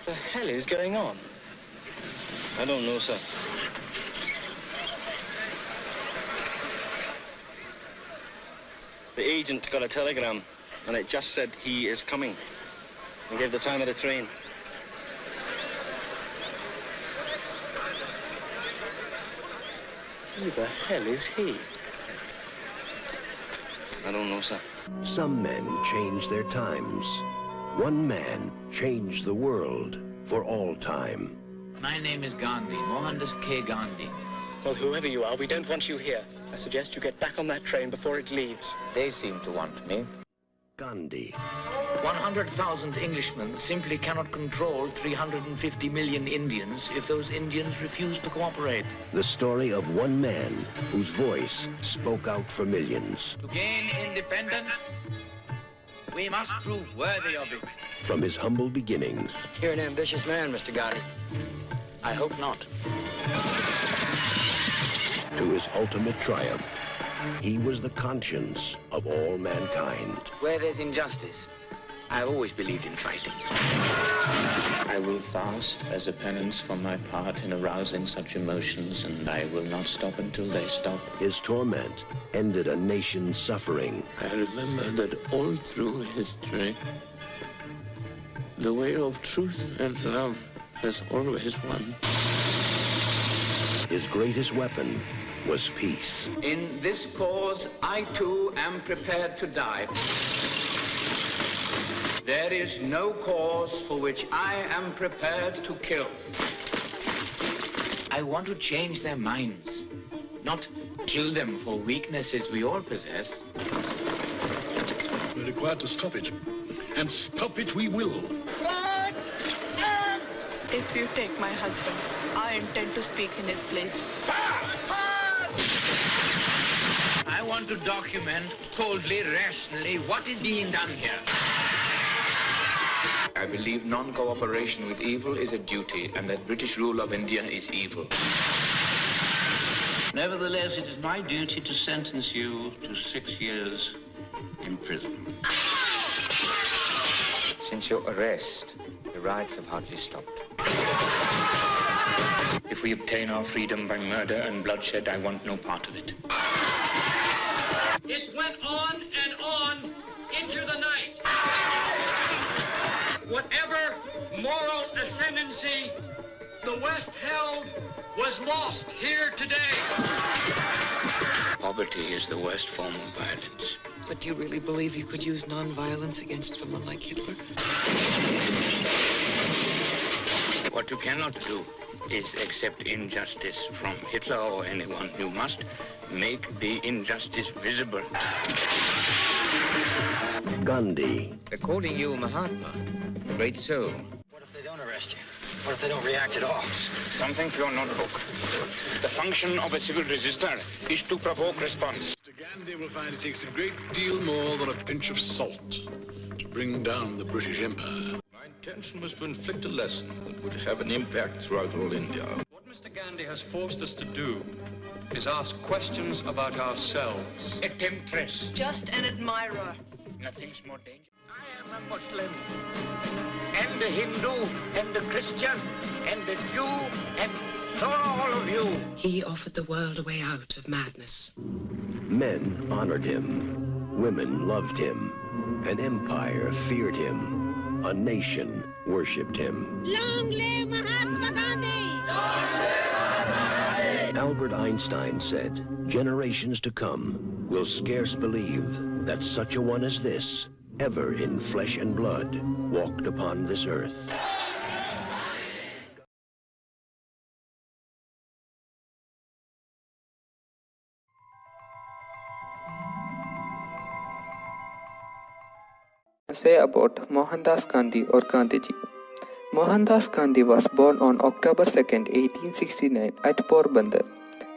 The hell is going on? I don't know, sir. The agent got a telegram, and it just said he is coming. And gave the time of the train. Who the hell is he? I don't know, sir. Some men change their times. One man changed the world for all time. My name is Gandhi, Mohandas K. Gandhi. Well, whoever you are, we don't want you here. I suggest you get back on that train before it leaves. They seem to want me. Gandhi. 100,000 Englishmen simply cannot control 350 million Indians if those Indians refuse to cooperate. The story of one man whose voice spoke out for millions. To gain independence, we must prove worthy of it. From his humble beginnings. You're an ambitious man, Mr. Gandhi. I hope not. To his ultimate triumph. He was the conscience of all mankind. Where there's injustice, I've always believed in fighting. I will fast as a penance for my part in arousing such emotions, and I will not stop until they stop. His torment ended a nation's suffering. I remember that all through history, the way of truth and love has always won. His greatest weapon was peace. In this cause, I too am prepared to die. There is no cause for which I am prepared to kill. I want to change their minds, not kill them for weaknesses we all possess. We're required to stop it, and stop it we will. If you take my husband, I intend to speak in his place. I want to document coldly, rationally, what is being done here. I believe non-cooperation with evil is a duty, and that British rule of India is evil. Nevertheless, it is my duty to sentence you to 6 years in prison. Since your arrest, the riots have hardly stopped. If we obtain our freedom by murder and bloodshed, I want no part of it. It went on and on into the night. Whatever moral ascendancy the West held was lost here today. Poverty is the worst form of violence. But do you really believe you could use non-violence against someone like Hitler? What you cannot do is accept injustice from Hitler or anyone. You must make the injustice visible. Gandhi. They're calling you Mahatma, a great soul. What if they don't arrest you? What if they don't react at all? Something for your notebook. The function of a civil resistor is to provoke response. Mr. Gandhi will find it takes a great deal more than a pinch of salt to bring down the British Empire. My intention was to inflict a lesson that would have an impact throughout all India. What Mr. Gandhi has forced us to do is ask questions about ourselves. A temptress. Just an admirer. Nothing's more dangerous. I am a Muslim, and a Hindu, and a Christian, and a Jew, and so are all of you. He offered the world a way out of madness. Men honored him. Women loved him. An empire feared him. A nation worshipped him. Long live Mahatma Gandhi! Long live Mahatma Gandhi! Albert Einstein said, generations to come will scarce believe that such a one as this, ever in flesh and blood, walked upon this earth. Say about Mohandas Gandhi or Gandhiji. Mohandas Gandhi was born on October 2nd, 1869 at Porbandar,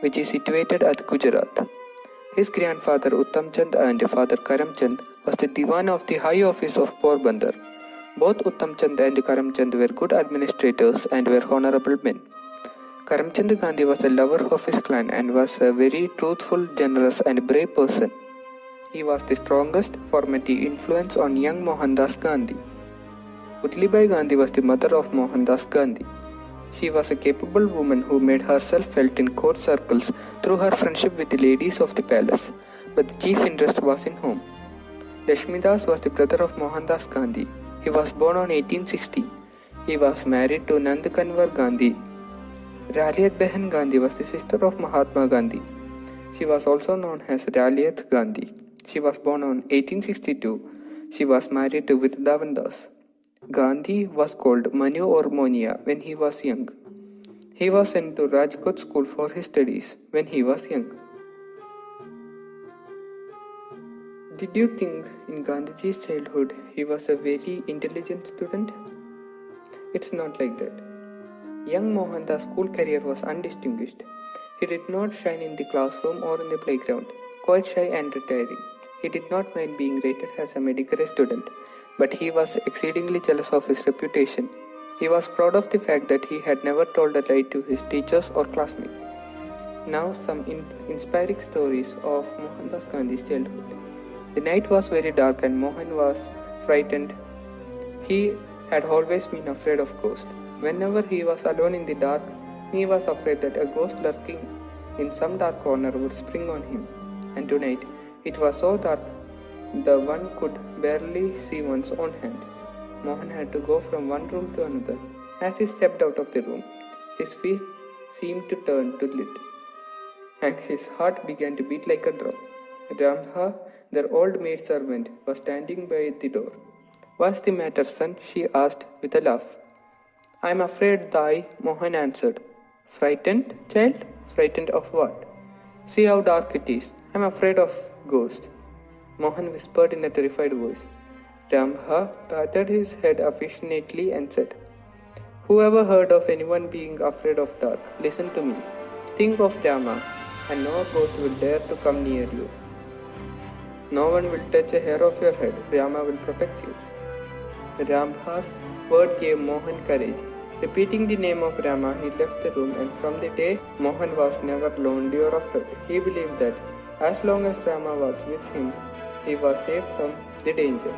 which is situated at Gujarat. His grandfather Uttam Chand and father Karamchand was the Diwan of the High Office of Porbandar. Both Uttam Chand and Karamchand were good administrators and were honorable men. Karamchand Gandhi was a lover of his clan and was a very truthful, generous and brave person. He was the strongest formative influence on young Mohandas Gandhi. Putlibai Gandhi was the mother of Mohandas Gandhi. She was a capable woman who made herself felt in court circles through her friendship with the ladies of the palace, but the chief interest was in home. Lakshmidas was the brother of Mohandas Gandhi. He was born on 1860. He was married to Nand Kanwar Gandhi. Raliat Behan Gandhi was the sister of Mahatma Gandhi. She was also known as Raliat Gandhi. She was born on 1862. She was married to Vidyavan Das. Gandhi was called Manu or Monia when he was young. He was sent to Rajkot school for his studies when he was young. Did you think in Gandhiji's childhood he was a very intelligent student? It's not like that. Young Mohandas' school career was undistinguished. He did not shine in the classroom or in the playground, quite shy and retiring. He did not mind being rated as a mediocre student, but he was exceedingly jealous of his reputation. He was proud of the fact that he had never told a lie to his teachers or classmates. Now some inspiring stories of Mohandas Gandhi's childhood. The night was very dark and Mohan was frightened. He had always been afraid of ghosts. Whenever he was alone in the dark, he was afraid that a ghost lurking in some dark corner would spring on him. And tonight, it was so dark that one could barely see one's own hand. Mohan had to go from one room to another. As he stepped out of the room, his feet seemed to turn to lead, and his heart began to beat like a drum. Ramha, their old maid servant, was standing by the door. "What's the matter, son?" she asked with a laugh. "I'm afraid, Dai," Mohan answered. "Frightened, child? Frightened of what?" "See how dark it is. I'm afraid of ghosts," Mohan whispered in a terrified voice. Ramha patted his head affectionately and said, "Whoever heard of anyone being afraid of dark? Listen to me. Think of Rama, and no ghost will dare to come near you. No one will touch a hair of your head. Rama will protect you." Ramha's word gave Mohan courage. Repeating the name of Rama, he left the room, and from the day, Mohan was never lonely or afraid. He believed that as long as Rama was with him, he was safe from the danger.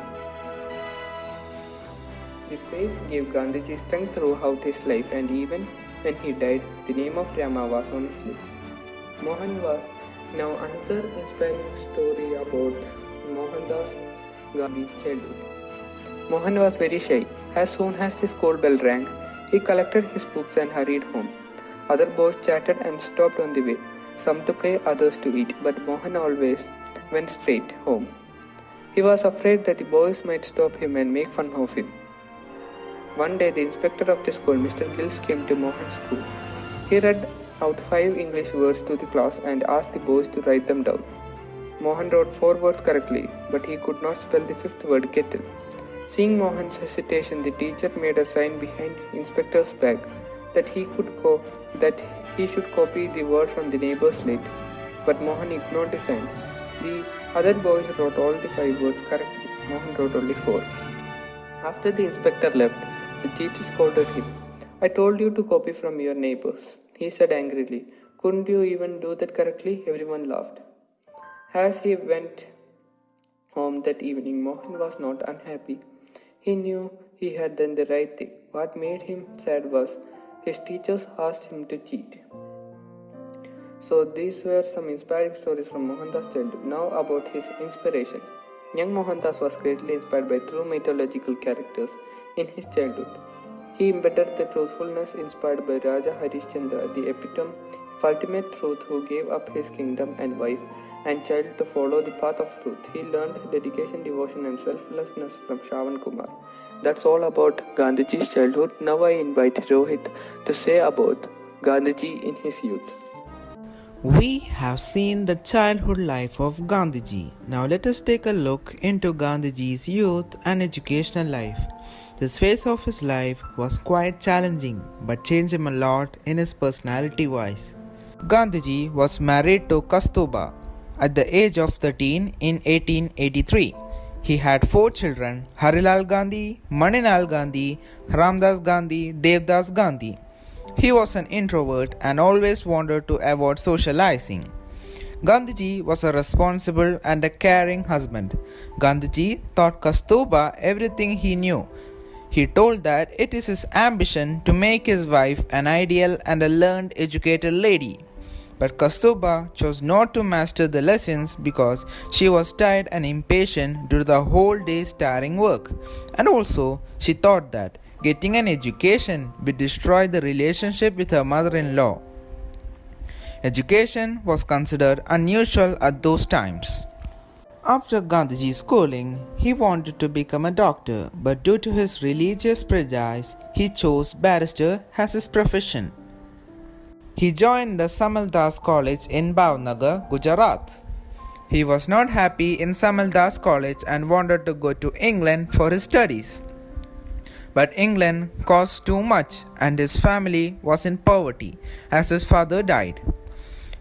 The faith gave Gandhiji strength throughout his life, and even when he died, the name of Rama was on his lips. Mohan was now another inspiring story about Mohandas Gandhi's childhood. Mohan was very shy. As soon as the school bell rang, he collected his books and hurried home. Other boys chatted and stopped on the way, some to play, others to eat, but Mohan always went straight home. He was afraid that the boys might stop him and make fun of him. One day, the inspector of the school, Mr. Gills, came to Mohan's school. He read out 5 English words to the class and asked the boys to write them down. Mohan wrote 4 words correctly, but he could not spell the 5th word, kettle. Seeing Mohan's hesitation, the teacher made a sign behind Inspector's back that he should copy the word from the neighbor's slate, but Mohan ignored the signs. The other boys wrote all the 5 words correctly. Mohan wrote only 4. After the inspector left, the teacher scolded him. "I told you to copy from your neighbors," he said angrily. "Couldn't you even do that correctly?" Everyone laughed. As he went home that evening, Mohan was not unhappy. He knew he had done the right thing. What made him sad was his teachers asked him to cheat. So these were some inspiring stories from Mohandas' childhood. Now about his inspiration. Young Mohandas was greatly inspired by true mythological characters in his childhood. He embedded the truthfulness inspired by Raja Harishchandra, the epitome of ultimate truth, who gave up his kingdom and wife and child to follow the path of truth. He learned dedication, devotion and selflessness from Shravan Kumar. That's all about Gandhiji's childhood. Now I invite Rohit to say about Gandhiji in his youth. We have seen the childhood life of Gandhiji. Now let us take a look into Gandhiji's youth and educational life. This phase of his life was quite challenging but changed him a lot in his personality wise. Gandhiji was married to Kasturbha at the age of 13 in 1883. He had 4 children: Harilal Gandhi, Maninal Gandhi, Ramdas Gandhi, Devdas Gandhi. He was an introvert and always wanted to avoid socializing. Gandhiji was a responsible and a caring husband. Gandhiji taught Kasturbha everything he knew. He told that it is his ambition to make his wife an ideal and a learned, educated lady. But Kasturbha chose not to master the lessons because she was tired and impatient due to the whole day's tiring work. And also, she thought that getting an education would destroy the relationship with her mother-in-law. Education was considered unusual at those times. After Gandhiji's schooling, he wanted to become a doctor, but due to his religious prejudice, he chose barrister as his profession. He joined the Samaldas College in Bhavnagar, Gujarat. He was not happy in Samaldas College and wanted to go to England for his studies. But England cost too much and his family was in poverty as his father died.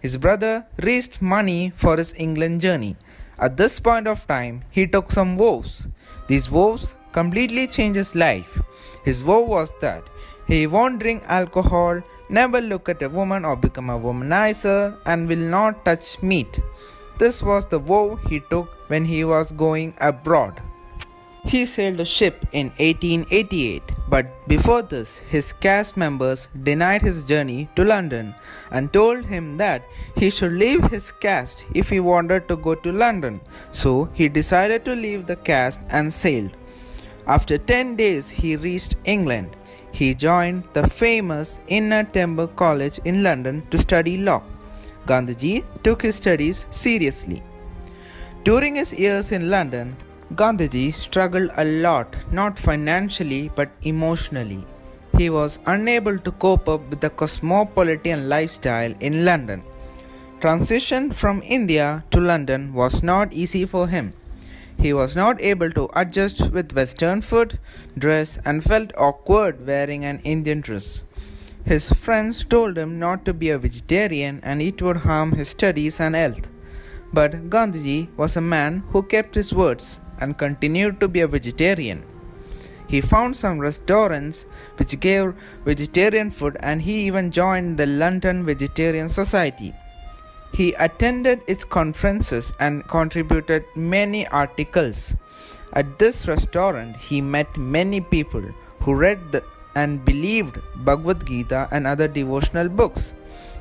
His brother raised money for his England journey. At this point of time, he took some vows. These vows completely changed his life. His vow was that he won't drink alcohol, never look at a woman or become a womanizer, and will not touch meat. This was the vow he took when he was going abroad. He sailed a ship in 1888, but before this, his caste members denied his journey to London and told him that he should leave his caste if he wanted to go to London. So he decided to leave the caste and sailed. After 10 days, he reached England. He joined the famous Inner Temple College in London to study law. Gandhiji took his studies seriously. During his years in London, Gandhiji struggled a lot, not financially but emotionally. He was unable to cope up with the cosmopolitan lifestyle in London. Transition from India to London was not easy for him. He was not able to adjust with Western food, dress, and felt awkward wearing an Indian dress. His friends told him not to be a vegetarian and it would harm his studies and health. But Gandhiji was a man who kept his words and continued to be a vegetarian. He found some restaurants which gave vegetarian food and he even joined the London Vegetarian Society. He attended its conferences and contributed many articles. At this restaurant, he met many people who read and believed Bhagavad Gita and other devotional books.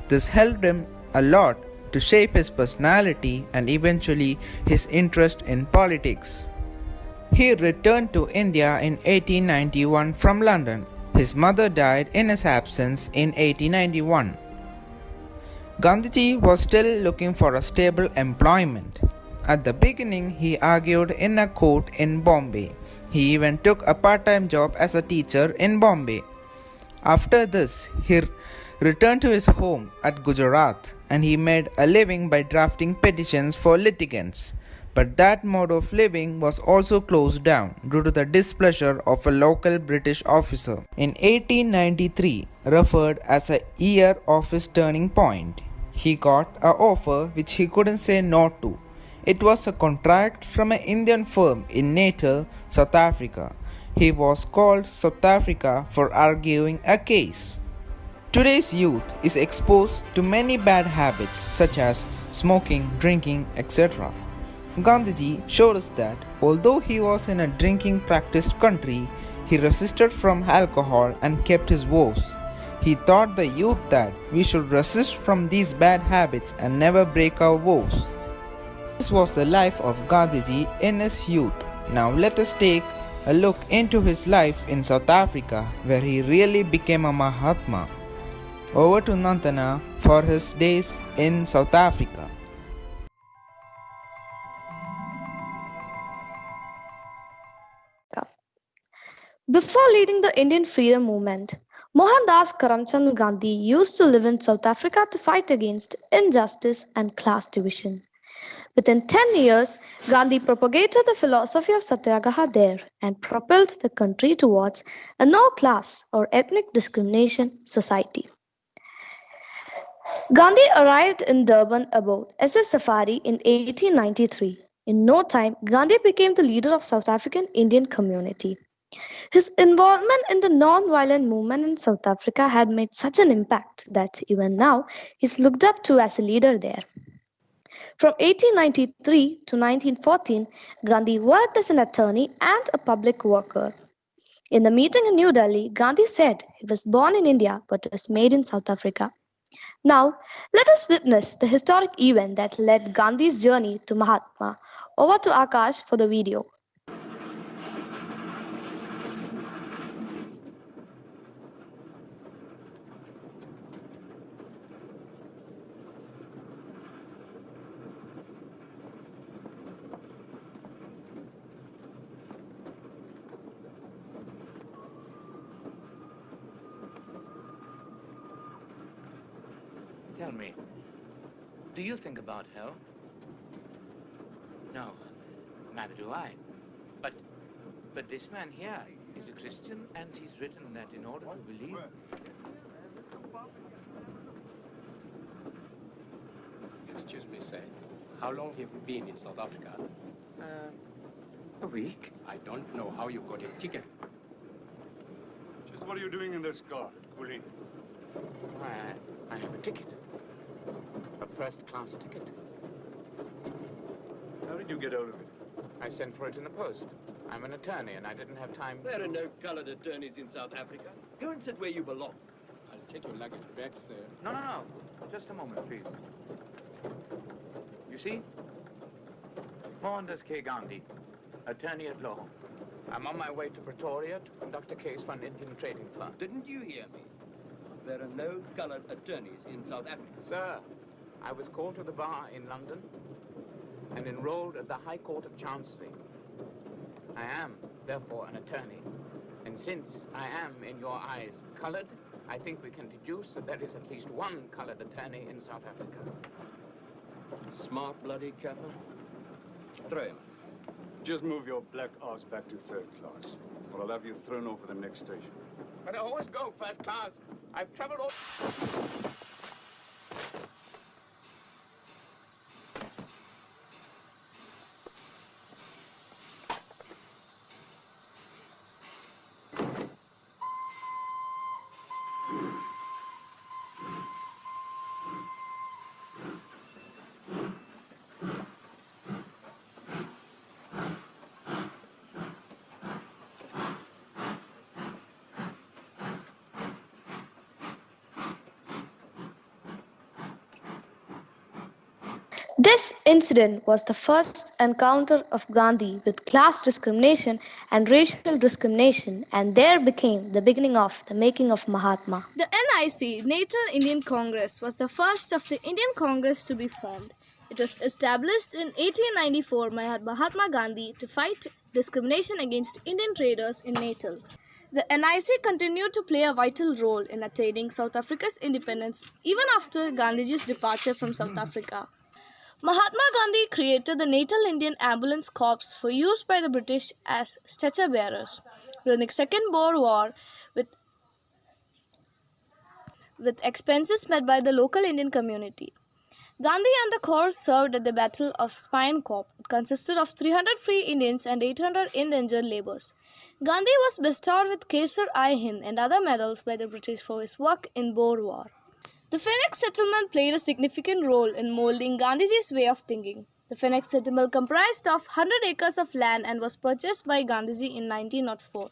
This helped him a lot to shape his personality and eventually his interest in politics. He returned to India in 1891 from London. His mother died in his absence in 1891. Gandhiji was still looking for a stable employment. At the beginning, he argued in a court in Bombay. He even took a part-time job as a teacher in Bombay. After this, he returned to his home at Gujarat and he made a living by drafting petitions for litigants. But that mode of living was also closed down due to the displeasure of a local British officer. In 1893, referred as a year of his turning point, he got an offer which he couldn't say no to. It was a contract from an Indian firm in Natal, South Africa. He was called South Africa for arguing a case. Today's youth is exposed to many bad habits such as smoking, drinking, etc. Gandhiji showed us that although he was in a drinking practiced country, he resisted from alcohol and kept his vows. He taught the youth that we should resist from these bad habits and never break our vows. This was the life of Gandhiji in his youth. Now let us take a look into his life in South Africa, where he really became a Mahatma. Over to Nandana for his days in South Africa. Before leading the Indian freedom movement, Mohandas Karamchand Gandhi used to live in South Africa to fight against injustice and class division. Within 10 years, Gandhi propagated the philosophy of Satyagraha there and propelled the country towards a no-class or ethnic discrimination society. Gandhi arrived in Durban abode as a safari in 1893. In no time, Gandhi became the leader of South African Indian community. His involvement in the non-violent movement in South Africa had made such an impact that even now he is looked up to as a leader there. From 1893 to 1914, Gandhi worked as an attorney and a public worker. In the meeting in New Delhi, Gandhi said he was born in India but was made in South Africa. Now, let us witness the historic event that led Gandhi's journey to Mahatma. Over to Akash for the video. Tell me, do you think about hell? No, neither do I. But this man here is a Christian, and he's written that in order to believe... Excuse me, sir. How long have you been in South Africa? A week. I don't know how you got a ticket. Just what are you doing in this car, Coolie? I have a ticket. A first-class ticket. How did you get out of it? I sent for it in the post. I'm an attorney, and I didn't have time... There are no colored attorneys in South Africa. Go and sit where you belong. I'll take your luggage back, sir. No. Just a moment, please. You see? Mohandas K. Gandhi, attorney at law. I'm on my way to Pretoria to conduct a case for an Indian trading firm. Didn't you hear me? There are no colored attorneys in South Africa. Sir, I was called to the bar in London and enrolled at the High Court of Chancery. I am, therefore, an attorney. And since I am, in your eyes, colored, I think we can deduce that there is at least one colored attorney in South Africa. Smart bloody Kaffir. Throw him. Just move your black ass back to third class, or I'll have you thrown over the next station. But I always go first class. I've traveled all... This incident was the first encounter of Gandhi with class discrimination and racial discrimination, and there became the beginning of the making of Mahatma. The NIC, Natal Indian Congress, was the first of the Indian Congress to be formed. It was established in 1894 by Mahatma Gandhi to fight discrimination against Indian traders in Natal. The NIC continued to play a vital role in attaining South Africa's independence even after Gandhiji's departure from South Africa. Mahatma Gandhi created the Natal Indian Ambulance Corps for use by the British as stretcher bearers during the Second Boer War, with expenses met by the local Indian community. Gandhi and the corps served at the Battle of Spinekop. It consisted of 300 free Indians and 800 indentured labourers. Gandhi was bestowed with Kesar-i-Hind and other medals by the British for his work in Boer War. The Phoenix settlement played a significant role in moulding Gandhiji's way of thinking. The Phoenix settlement comprised of 100 acres of land and was purchased by Gandhiji in 1904.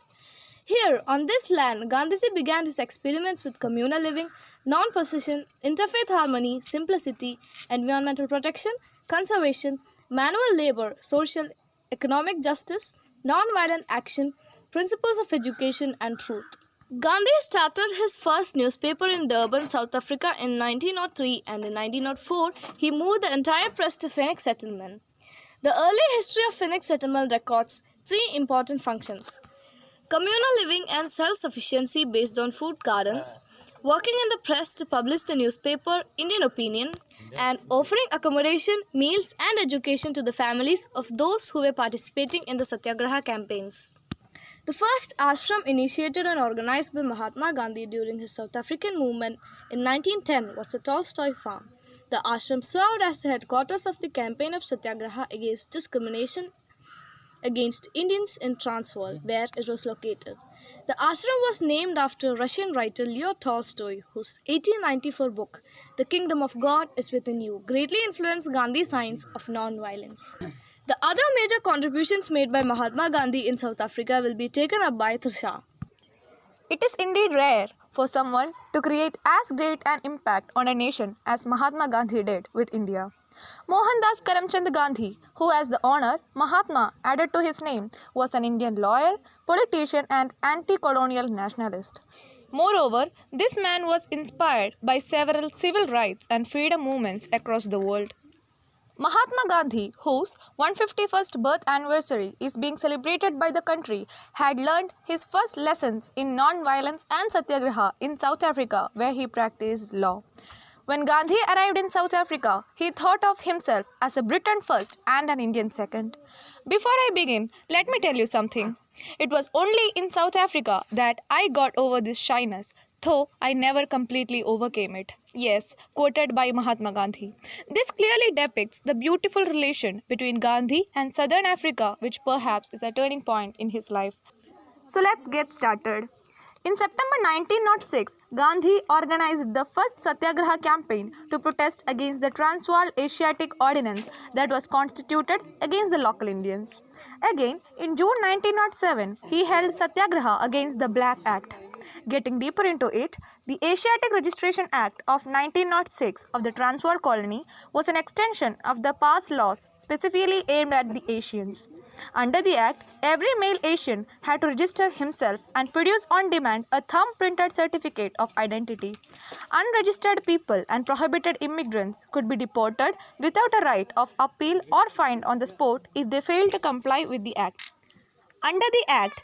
Here, on this land, Gandhiji began his experiments with communal living, non-possession, interfaith harmony, simplicity, environmental protection, conservation, manual labor, social, economic justice, non-violent action, principles of education, and truth. Gandhi started his first newspaper in Durban, South Africa in 1903, and in 1904 he moved the entire press to Phoenix settlement. The early history of Phoenix settlement records three important functions: communal living and self-sufficiency based on food gardens, working in the press to publish the newspaper Indian Opinion, and offering accommodation, meals and education to the families of those who were participating in the Satyagraha campaigns. The first ashram initiated and organized by Mahatma Gandhi during his South African movement in 1910 was the Tolstoy farm. The ashram served as the headquarters of the campaign of Satyagraha against discrimination against Indians in Transvaal, where it was located. The ashram was named after Russian writer Leo Tolstoy, whose 1894 book, The Kingdom of God is Within You, greatly influenced Gandhi's science of non-violence. The other major contributions made by Mahatma Gandhi in South Africa will be taken up by Trisha. It is indeed rare for someone to create as great an impact on a nation as Mahatma Gandhi did with India. Mohandas Karamchand Gandhi, who has the honor Mahatma added to his name, was an Indian lawyer, politician and anti-colonial nationalist. Moreover, this man was inspired by several civil rights and freedom movements across the world. Mahatma Gandhi, whose 151st birth anniversary is being celebrated by the country, had learned his first lessons in non-violence and satyagraha in South Africa, where he practiced law. When Gandhi arrived in South Africa, he thought of himself as a Briton first and an Indian second. Before I begin, let me tell you something. It was only in South Africa that I got over this shyness, though I never completely overcame it. Yes, quoted by Mahatma Gandhi. This clearly depicts the beautiful relation between Gandhi and Southern Africa, which perhaps is a turning point in his life. So let's get started. In September 1906, Gandhi organized the first Satyagraha campaign to protest against the Transvaal Asiatic Ordinance that was constituted against the local Indians. Again, in June 1907, he held Satyagraha against the Black Act. Getting deeper into it, the Asiatic Registration Act of 1906 of the Transvaal colony was an extension of the past laws specifically aimed at the Asians. Under the Act, every male Asian had to register himself and produce on demand a thumb-printed certificate of identity. Unregistered people and prohibited immigrants could be deported without a right of appeal or fined on the spot if they failed to comply with the Act. Under the Act,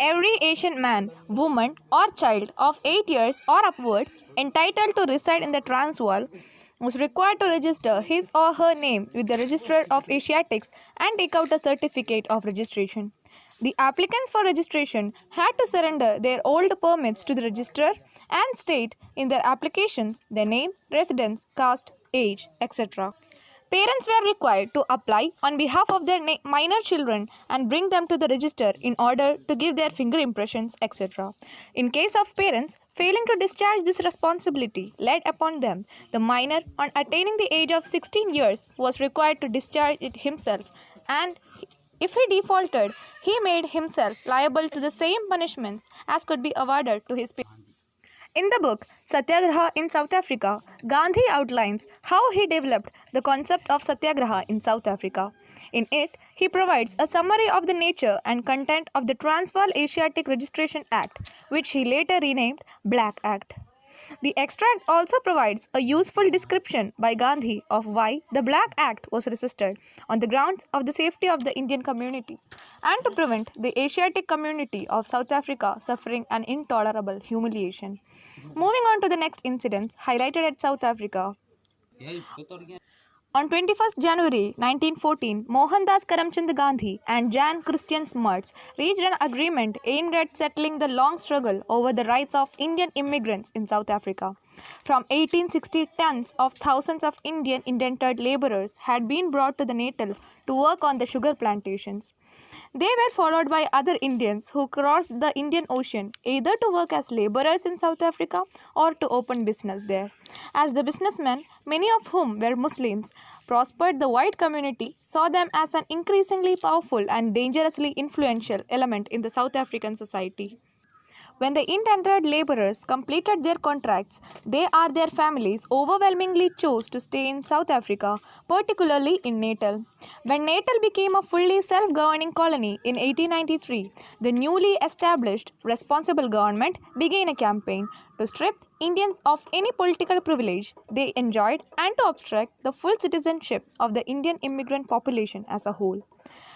every Asian man, woman or child of 8 years or upwards entitled to reside in the Transvaal was required to register his or her name with the Registrar of Asiatics and take out a certificate of registration. The applicants for registration had to surrender their old permits to the registrar and state in their applications their name, residence, caste, age, etc. Parents were required to apply on behalf of their minor children and bring them to the register in order to give their finger impressions, etc. In case of parents failing to discharge this responsibility laid upon them, the minor, on attaining the age of 16 years, was required to discharge it himself, and if he defaulted, he made himself liable to the same punishments as could be awarded to his parents. In the book Satyagraha in South Africa, Gandhi outlines how he developed the concept of Satyagraha in South Africa. In it, he provides a summary of the nature and content of the Transvaal Asiatic Registration Act, which he later renamed Black Act. The extract also provides a useful description by Gandhi of why the Black Act was resisted on the grounds of the safety of the Indian community and to prevent the Asiatic community of South Africa suffering an intolerable humiliation. Moving on to the next incidents highlighted at South Africa. On 21st January 1914, Mohandas Karamchand Gandhi and Jan Christian Smuts reached an agreement aimed at settling the long struggle over the rights of Indian immigrants in South Africa. From 1860, tens of thousands of Indian indentured laborers had been brought to the Natal to work on the sugar plantations. They were followed by other Indians who crossed the Indian Ocean either to work as laborers in South Africa or to open business there. As the businessmen, many of whom were Muslims, prospered, the white community saw them as an increasingly powerful and dangerously influential element in the South African society. When the indentured laborers completed their contracts, they or their families overwhelmingly chose to stay in South Africa, particularly in Natal. When Natal became a fully self-governing colony in 1893, the newly established responsible government began a campaign to strip Indians of any political privilege they enjoyed and to obstruct the full citizenship of the Indian immigrant population as a whole.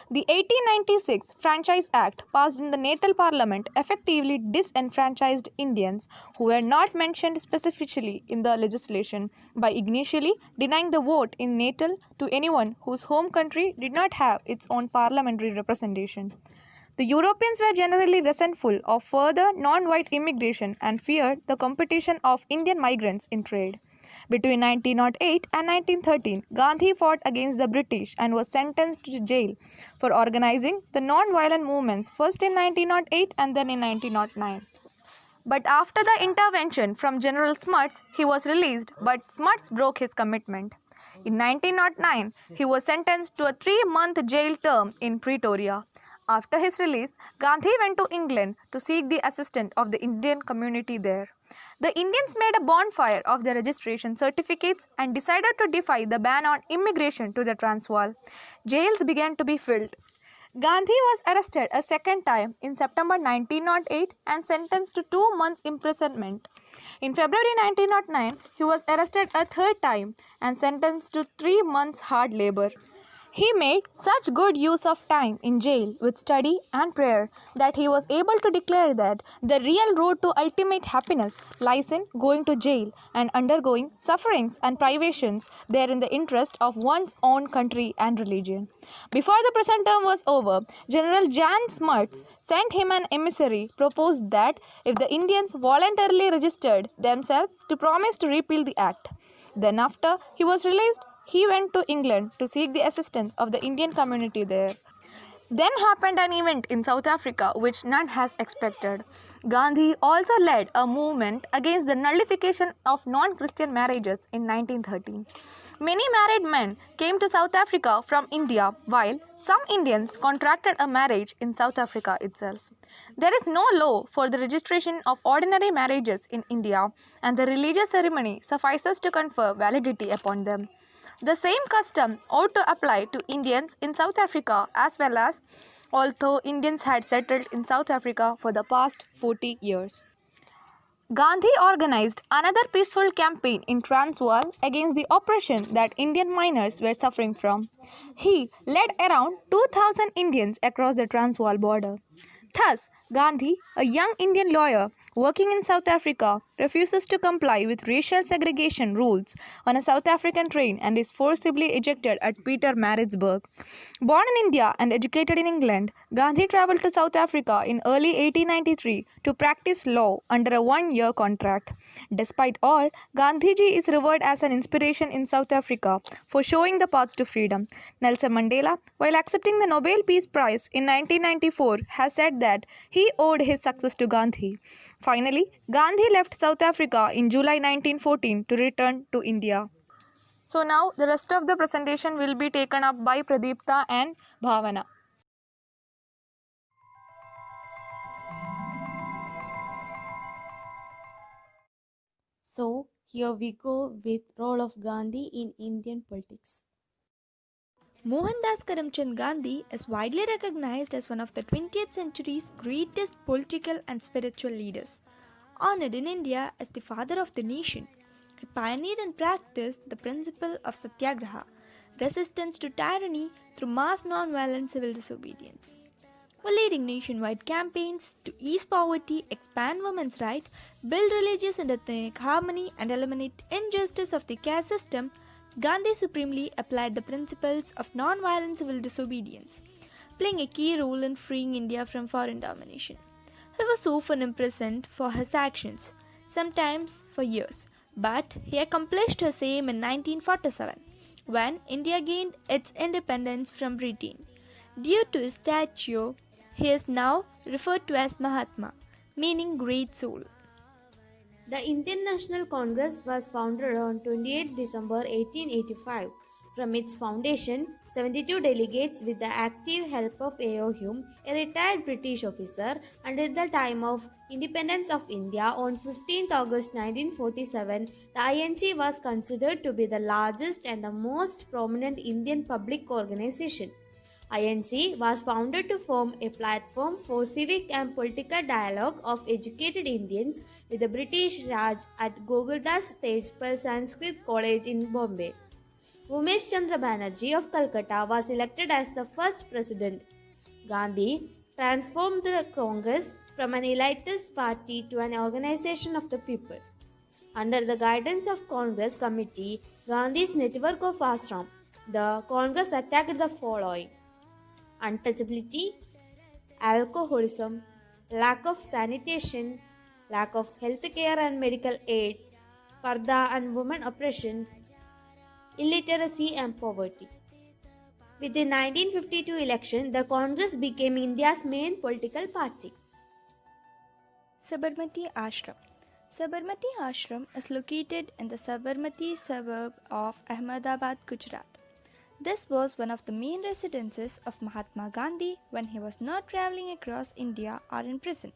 The 1896 Franchise Act passed in the Natal Parliament effectively disenfranchised Indians who were not mentioned specifically in the legislation by initially denying the vote in Natal to anyone whose home country did not have its own parliamentary representation. The Europeans were generally resentful of further non-white immigration and feared the competition of Indian migrants in trade. Between 1908 and 1913, Gandhi fought against the British and was sentenced to jail for organizing the non-violent movements first in 1908 and then in 1909. But after the intervention from General Smuts, he was released, but Smuts broke his commitment. In 1909, he was sentenced to a 3-month jail term in Pretoria. After his release, Gandhi went to England to seek the assistance of the Indian community there. The Indians made a bonfire of their registration certificates and decided to defy the ban on immigration to the Transvaal. Jails began to be filled. Gandhi was arrested a second time in September 1908 and sentenced to 2 months' imprisonment. In February 1909, he was arrested a third time and sentenced to 3 months' hard labor. He made such good use of time in jail with study and prayer that he was able to declare that the real road to ultimate happiness lies in going to jail and undergoing sufferings and privations there in the interest of one's own country and religion. Before the present term was over, General Jan Smuts sent him an emissary proposed that if the Indians voluntarily registered themselves to promise to repeal the act. Then after he was released, he went to England to seek the assistance of the Indian community there. Then happened an event in South Africa which none has expected. Gandhi also led a movement against the nullification of non-Christian marriages in 1913. Many married men came to South Africa from India, while some Indians contracted a marriage in South Africa itself. There is no law for the registration of ordinary marriages in India, and the religious ceremony suffices to confer validity upon them. The same custom ought to apply to Indians in South Africa as well, as although Indians had settled in South Africa for the past 40 years. Gandhi organized another peaceful campaign in Transvaal against the oppression that Indian miners were suffering from. He led around 2,000 Indians across the Transvaal border. Thus, Gandhi, a young Indian lawyer working in South Africa, refuses to comply with racial segregation rules on a South African train and is forcibly ejected at Pietermaritzburg. Born in India and educated in England, Gandhi travelled to South Africa in early 1893 to practice law under a 1-year contract. Despite all, Gandhiji is revered as an inspiration in South Africa for showing the path to freedom. Nelson Mandela, while accepting the Nobel Peace Prize in 1994, has said that he owed his success to Gandhi. Finally, Gandhi left South Africa in July 1914 to return to India. So now the rest of the presentation will be taken up by Pradeepta and Bhavana. So here we go with role of Gandhi in Indian politics. Mohandas Karamchand Gandhi is widely recognized as one of the 20th century's greatest political and spiritual leaders. Honored in India as the father of the nation, he pioneered and practiced the principle of satyagraha, resistance to tyranny through mass non-violent civil disobedience. While leading nationwide campaigns to ease poverty, expand women's rights, build religious and ethnic harmony, and eliminate injustice of the caste system, Gandhi supremely applied the principles of non-violent civil disobedience, playing a key role in freeing India from foreign domination. He was often imprisoned for his actions, sometimes for years, but he accomplished the same in 1947, when India gained its independence from Britain. Due to his stature, he is now referred to as Mahatma, meaning great soul. The Indian National Congress was founded on 28 December 1885. From its foundation, 72 delegates with the active help of A.O. Hume, a retired British officer, under the time of independence of India on 15 August 1947, the INC was considered to be the largest and the most prominent Indian public organization. INC was founded to form a platform for civic and political dialogue of educated Indians with the British Raj at Goguldas Tejpal Sanskrit College in Bombay. Umesh Chandra Banerjee of Calcutta was elected as the first president. Gandhi transformed the Congress from an elitist party to an organization of the people. Under the guidance of Congress Committee, Gandhi's network of ashram, the Congress attacked the following: untouchability, alcoholism, lack of sanitation, lack of health care and medical aid, parda and women oppression, illiteracy and poverty. With the 1952 election, the Congress became India's main political party. Sabarmati Ashram. Sabarmati Ashram is located in the Sabarmati suburb of Ahmedabad, Gujarat. This was one of the main residences of Mahatma Gandhi when he was not traveling across India or in prison.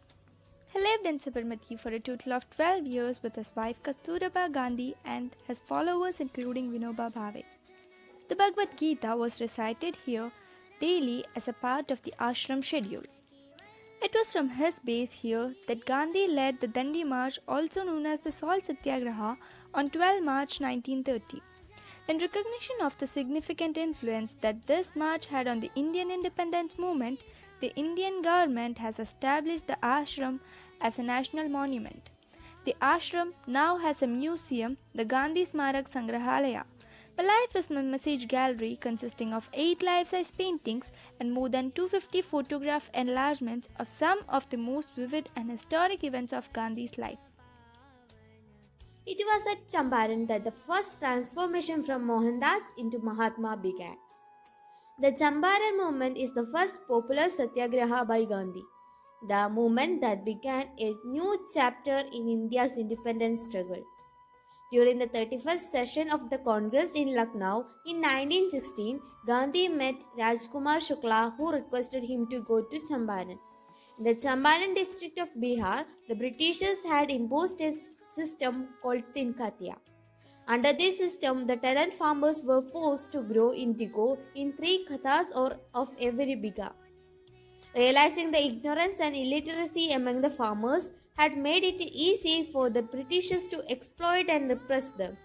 He lived in Sabarmati for a total of 12 years with his wife Kasturba Gandhi and his followers including Vinoba Bhave. The Bhagavad Gita was recited here daily as a part of the ashram schedule. It was from his base here that Gandhi led the Dandi March, also known as the Salt Satyagraha, on 12 March 1930. In recognition of the significant influence that this march had on the Indian independence movement, the Indian government has established the ashram as a national monument. The ashram now has a museum, the Gandhi Smarak Sangrahalaya. The Life is my Message gallery consisting of 8 life-size paintings and more than 250 photograph enlargements of some of the most vivid and historic events of Gandhi's life. It was at Champaran that the first transformation from Mohandas into Mahatma began. The Champaran movement is the first popular satyagraha by Gandhi, the movement that began a new chapter in India's independence struggle. During the 31st session of the Congress in Lucknow in 1916, Gandhi met Rajkumar Shukla, who requested him to go to Champaran. In the Champaran district of Bihar, the Britishers had imposed a system called Tinkatia. Under this system, the tenant farmers were forced to grow indigo in 3 kathas or of every bigha. Realizing the ignorance and illiteracy among the farmers had made it easy for the Britishers to exploit and repress them,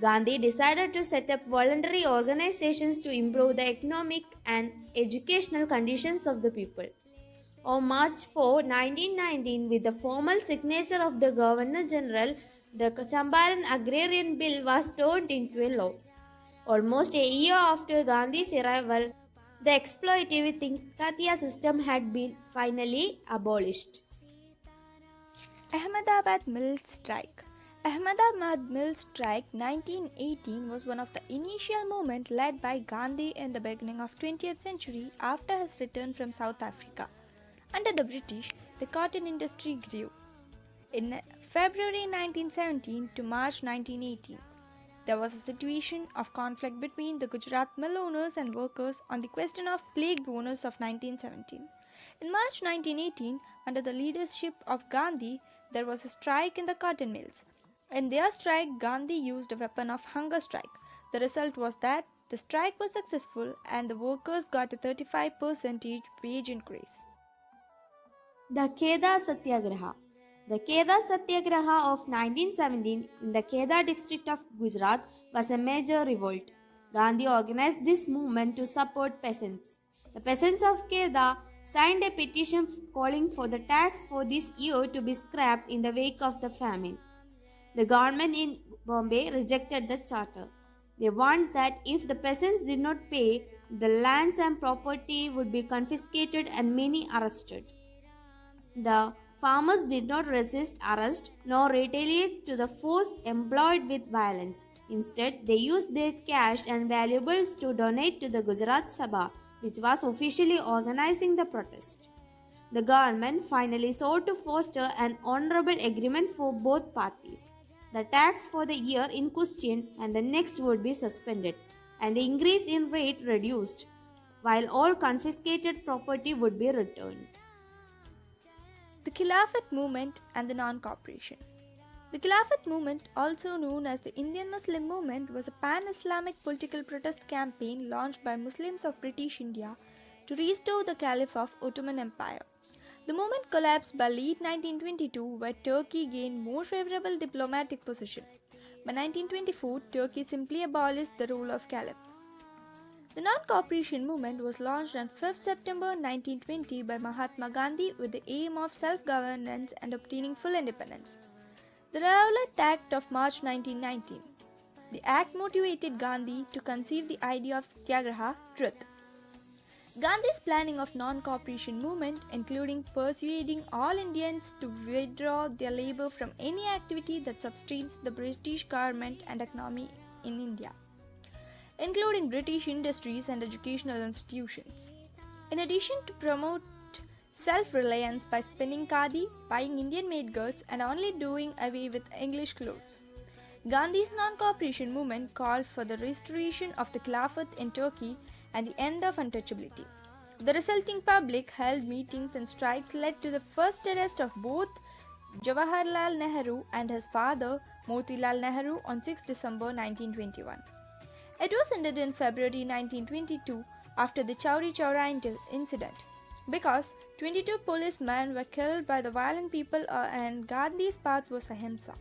Gandhi decided to set up voluntary organizations to improve the economic and educational conditions of the people. On March 4, 1919, with the formal signature of the Governor General, the Champaran Agrarian Bill was turned into a law. Almost a year after Gandhi's arrival, the exploitative Tinkatia system had been finally abolished. Ahmedabad Mill Strike. Ahmedabad Mill Strike 1918 was one of the initial movements led by Gandhi in the beginning of 20th century after his return from South Africa. Under the British, the cotton industry grew. In February 1917 to March 1918, there was a situation of conflict between the Gujarat mill owners and workers on the question of plague bonus of 1917. In March 1918, under the leadership of Gandhi, there was a strike in the cotton mills. In their strike, Gandhi used a weapon of hunger strike. The result was that the strike was successful and the workers got a 35% wage increase. The Kheda Satyagraha. The Kheda Satyagraha of 1917 in the Kheda district of Gujarat was a major revolt. Gandhi organized this movement to support peasants. The peasants of Kheda signed a petition calling for the tax for this year to be scrapped in the wake of the famine. The government in Bombay rejected the charter. They warned that if the peasants did not pay, the lands and property would be confiscated and many arrested. The farmers did not resist arrest nor retaliate to the force employed with violence. Instead, they used their cash and valuables to donate to the Gujarat Sabha, which was officially organizing the protest. The government finally sought to foster an honorable agreement for both parties. The tax for the year in question and the next would be suspended, and the increase in rate reduced, while all confiscated property would be returned. The Khilafat movement and the non-cooperation. The Khilafat movement, also known as the Indian Muslim movement, was a pan-Islamic political protest campaign launched by Muslims of British India to restore the Caliph of Ottoman Empire. The movement collapsed by late 1922, where Turkey gained more favorable diplomatic position. By 1924, Turkey simply abolished the role of Caliph. The non-cooperation movement was launched on 5 September 1920 by Mahatma Gandhi with the aim of self-governance and obtaining full independence. The Rowlatt Act of March 1919. The act motivated Gandhi to conceive the idea of Satyagraha, truth. Gandhi's planning of non-cooperation movement, including persuading all Indians to withdraw their labor from any activity that substitutes the British government and economy in India, including British industries and educational institutions. In addition to promote self-reliance by spinning khadi, buying Indian-made goods, and only doing away with English clothes. Gandhi's non-cooperation movement called for the restoration of the Khilafat in Turkey and the end of untouchability. The resulting public held meetings and strikes led to the first arrest of both Jawaharlal Nehru and his father Motilal Nehru on 6 December 1921. It was ended in February 1922 after the Chowri Chowra incident because 22 policemen were killed by the violent people and Gandhi's path was ahimsa.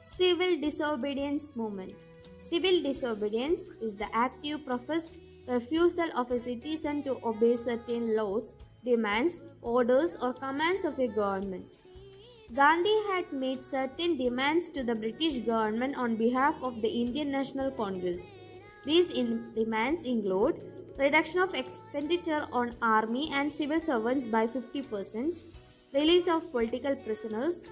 Civil disobedience movement. Civil disobedience is the active professed refusal of a citizen to obey certain laws, demands, orders or commands of a government. Gandhi had made certain demands to the British government on behalf of the Indian National Congress. These demands include reduction of expenditure on army and civil servants by 50%, release of political prisoners,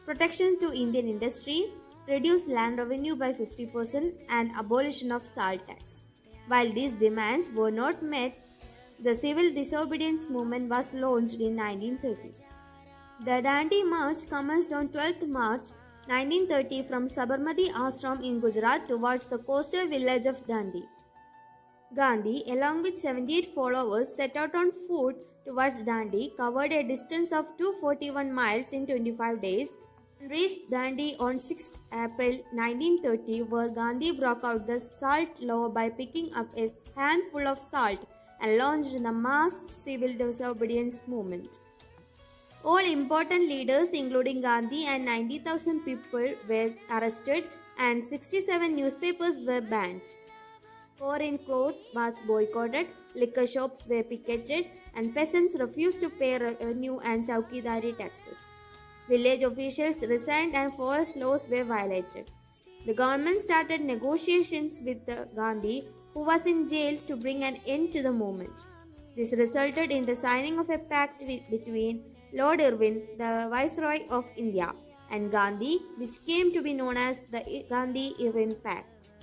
protection to Indian industry, reduce land revenue by 50% and abolition of salt tax. While these demands were not met, the civil disobedience movement was launched in 1930. The Dandi March commenced on 12th March 1930 from Sabarmati Ashram in Gujarat towards the coastal village of Dandi. Gandhi, along with 78 followers, set out on foot towards Dandi, covered a distance of 241 miles in 25 days, and reached Dandi on 6th April 1930, where Gandhi broke out the salt law by picking up a handful of salt and launched the mass civil disobedience movement. All important leaders, including Gandhi and 90,000 people, were arrested and 67 newspapers were banned. Foreign cloth was boycotted, liquor shops were picketed, and peasants refused to pay revenue and chowkidari taxes. Village officials resigned and forest laws were violated. The government started negotiations with Gandhi, who was in jail, to bring an end to the movement. This resulted in the signing of a pact between Lord Irwin, the Viceroy of India, and Gandhi, which came to be known as the Gandhi-Irwin Pact.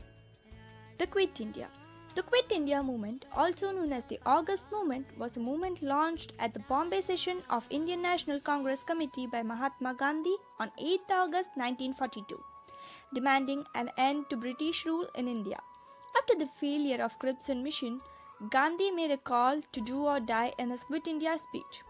The Quit India. The Quit India movement, also known as the August movement, was a movement launched at the Bombay session of Indian National Congress Committee by Mahatma Gandhi on 8 August 1942, demanding an end to British rule in India. After the failure of Cripps mission, Gandhi made a call to do or die in his Quit India speech.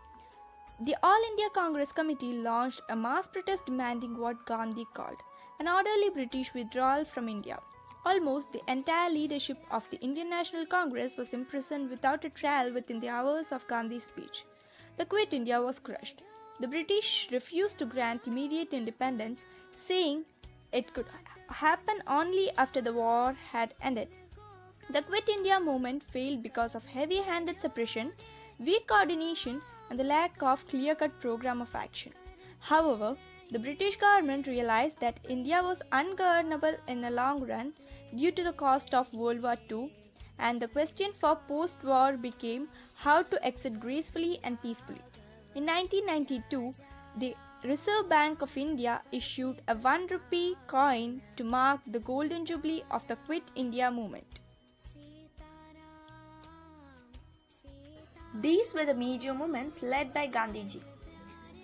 The All India Congress Committee launched a mass protest demanding what Gandhi called an orderly British withdrawal from India. Almost the entire leadership of the Indian National Congress was imprisoned without a trial within the hours of Gandhi's speech. The Quit India was crushed. The British refused to grant immediate independence, saying it could happen only after the war had ended. The Quit India movement failed because of heavy-handed suppression, weak coordination, and the lack of clear-cut program of action. However, the British government realized that India was ungovernable in the long run due to the cost of World War II, and the question for post-war became how to exit gracefully and peacefully. In 1992, the Reserve Bank of India issued a 1 rupee coin to mark the golden jubilee of the Quit India movement. These were the major movements led by Gandhiji.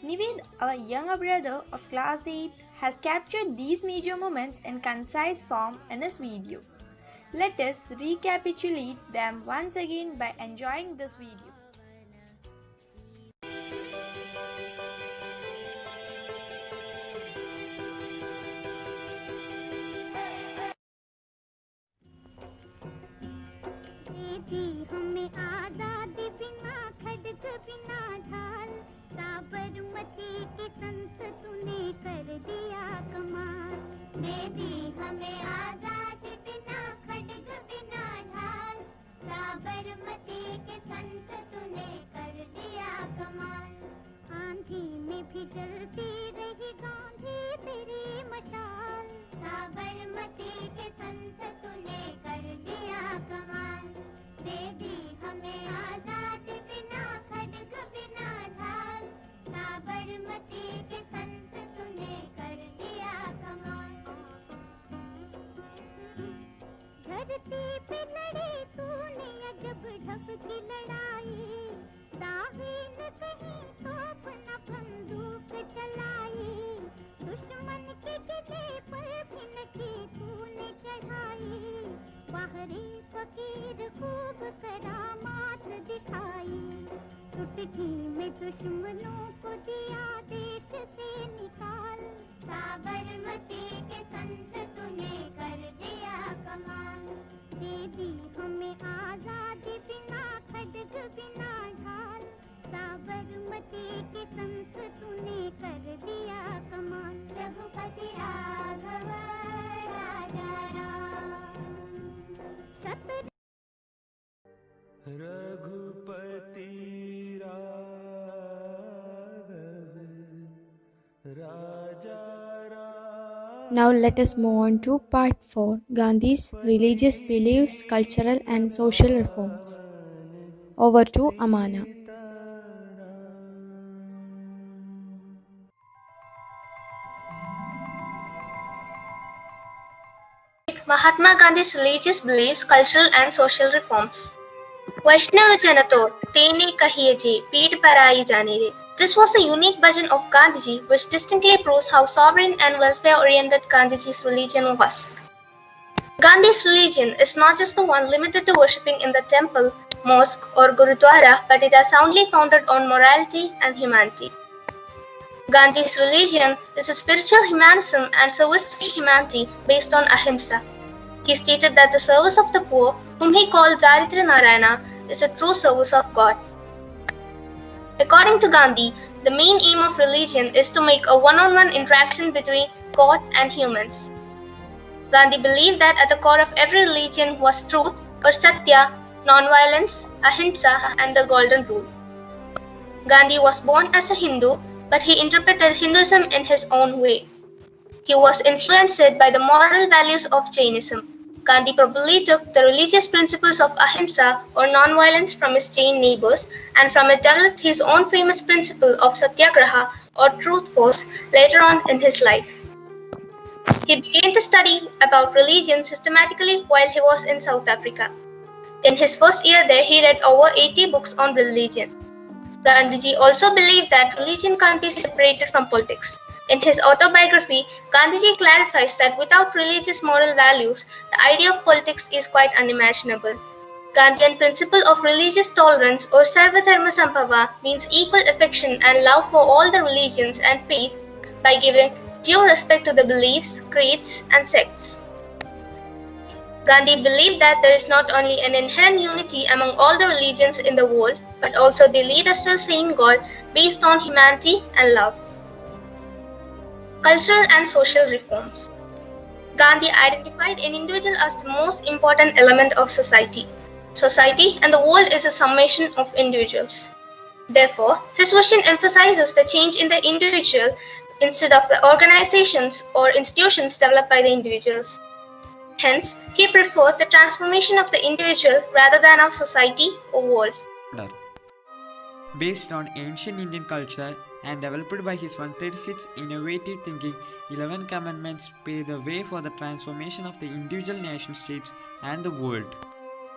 Nived, our younger brother of class 8, has captured these major movements in concise form in his video. Let us recapitulate them once again by enjoying this video. लड़ाई दाहिन कहीं तोप न बंदूक चला दुश्मनों को दिया देश से निकाल, साबरमती के संत तूने कर दिया कमाल, दे दी हमें आजादी बिना खड्ग बिना ढाल, साबरमती के संत तूने कर दिया कमाल, रघुपति राघव राजा Ram, Raghupati Now let us move on to part 4, Gandhi's religious beliefs, cultural and social reforms. Over to Amana. Mahatma Gandhi's religious beliefs, cultural and social reforms. Vaishnav Janato, Tene Kahiye Je, Peed Parai Jane Re. This was a unique bhajan of Gandhiji which distinctly proves how sovereign and welfare-oriented Gandhiji's religion was. Gandhi's religion is not just the one limited to worshipping in the temple, mosque or gurudwara, but it is soundly founded on morality and humanity. Gandhi's religion is a spiritual humanism and service to humanity based on ahimsa. He stated that the service of the poor, whom he called Daridra Narayana, is a true service of God. According to Gandhi, the main aim of religion is to make a one-on-one interaction between God and humans. Gandhi believed that at the core of every religion was truth or satya, non-violence, ahimsa, and the golden rule. Gandhi was born as a Hindu, but he interpreted Hinduism in his own way. He was influenced by the moral values of Jainism. Gandhi probably took the religious principles of ahimsa or non-violence from his Jain neighbors, and from it developed his own famous principle of satyagraha or truth force later on in his life. He began to study about religion systematically while he was in South Africa. In his first year there, he read over 80 books on religion. Gandhiji also believed that religion can't be separated from politics. In his autobiography, Gandhiji clarifies that without religious moral values, the idea of politics is quite unimaginable. Gandhian principle of religious tolerance or Sarvadharma Sambhava means equal affection and love for all the religions and faith by giving due respect to the beliefs, creeds, and sects. Gandhi believed that there is not only an inherent unity among all the religions in the world, but also they lead us to a same goal based on humanity and love. Cultural and social reforms. Gandhi identified an individual as the most important element of society. Society and the world is a summation of individuals. Therefore, his vision emphasizes the change in the individual instead of the organizations or institutions developed by the individuals. Hence, he preferred the transformation of the individual rather than of society or world. Based on ancient Indian culture and developed by his 136 innovative thinking, 11 commandments pave the way for the transformation of the individual nation-states and the world.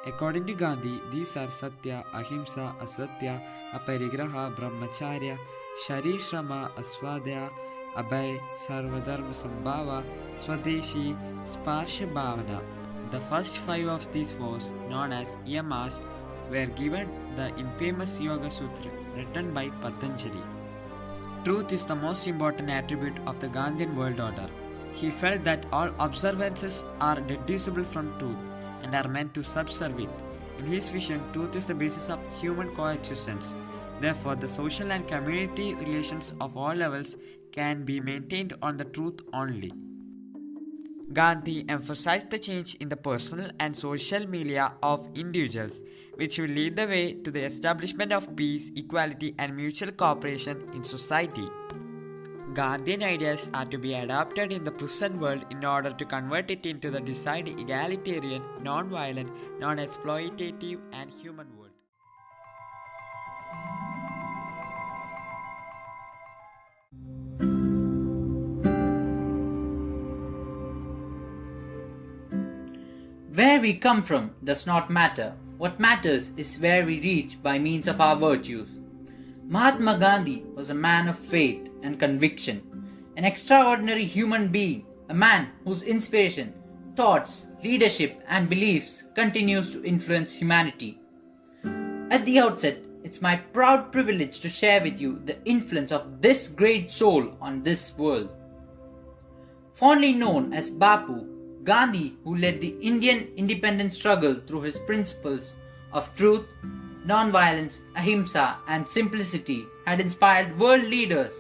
According to Gandhi, these are Satya, Ahimsa, Asatya, Aparigraha, Brahmacharya, Sharishrama, Aswadhya, Abhay, Sarvadharma Sambhava, Swadeshi, Sparsha Bhavana. The first 5 of these was known as Yamas were given the infamous Yoga Sutra written by Patanjali. Truth is the most important attribute of the Gandhian world order. He felt that all observances are deducible from truth and are meant to subserve it. In his vision, truth is the basis of human coexistence. Therefore, the social and community relations of all levels can be maintained on the truth only. Gandhi emphasized the change in the personal and social milieu of individuals, which will lead the way to the establishment of peace, equality, and mutual cooperation in society. Gandhian ideas are to be adopted in the present world in order to convert it into the desired egalitarian, non-violent, non-exploitative, and human world. Where we come from does not matter. What matters is where we reach by means of our virtues. Mahatma Gandhi was a man of faith and conviction, an extraordinary human being, a man whose inspiration, thoughts, leadership and beliefs continues to influence humanity. At the outset, it's my proud privilege to share with you the influence of this great soul on this world. Fondly known as Bapu, Gandhi, who led the Indian independence struggle through his principles of truth, non-violence, ahimsa and simplicity, had inspired world leaders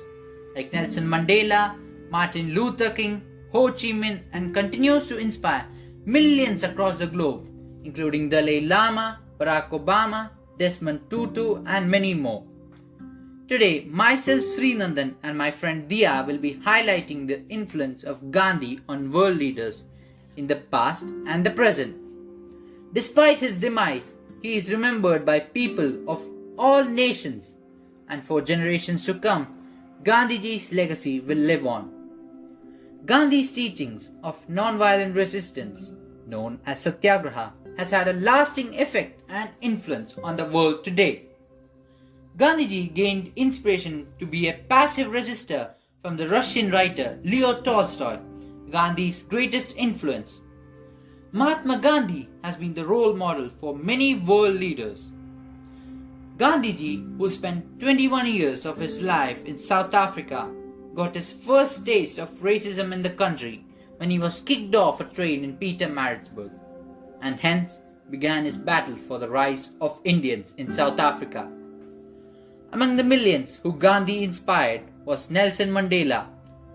like Nelson Mandela, Martin Luther King, Ho Chi Minh, and continues to inspire millions across the globe, including Dalai Lama, Barack Obama, Desmond Tutu, and many more. Today, myself, Srinandan, and my friend Dia will be highlighting the influence of Gandhi on world leaders in the past and the present. Despite his demise, he is remembered by people of all nations, and for generations to come, Gandhiji's legacy will live on. Gandhi's teachings of non-violent resistance, known as Satyagraha, has had a lasting effect and influence on the world today. Gandhiji gained inspiration to be a passive resistor from the Russian writer Leo Tolstoy, Gandhi's greatest influence. Mahatma Gandhi has been the role model for many world leaders. Gandhiji, who spent 21 years of his life in South Africa, got his first taste of racism in the country when he was kicked off a train in Pietermaritzburg, and hence began his battle for the rights of Indians in South Africa. Among the millions who Gandhi inspired was Nelson Mandela,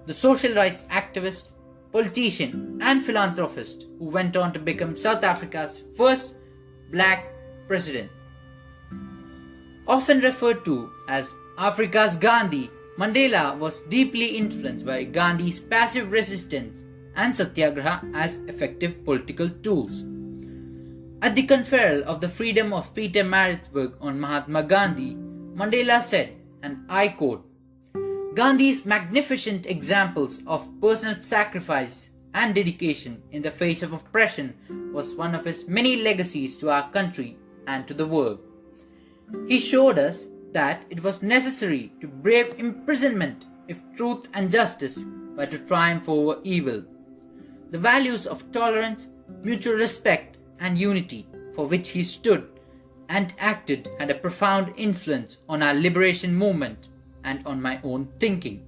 the social rights activist, politician and philanthropist who went on to become South Africa's first black president. Often referred to as Africa's Gandhi, Mandela was deeply influenced by Gandhi's passive resistance and Satyagraha as effective political tools. At the conferral of the freedom of Pietermaritzburg on Mahatma Gandhi, Mandela said, and I quote, "Gandhi's magnificent examples of personal sacrifice and dedication in the face of oppression was one of his many legacies to our country and to the world. He showed us that it was necessary to brave imprisonment if truth and justice were to triumph over evil. The values of tolerance, mutual respect, and unity for which he stood and acted had a profound influence on our liberation movement and on my own thinking.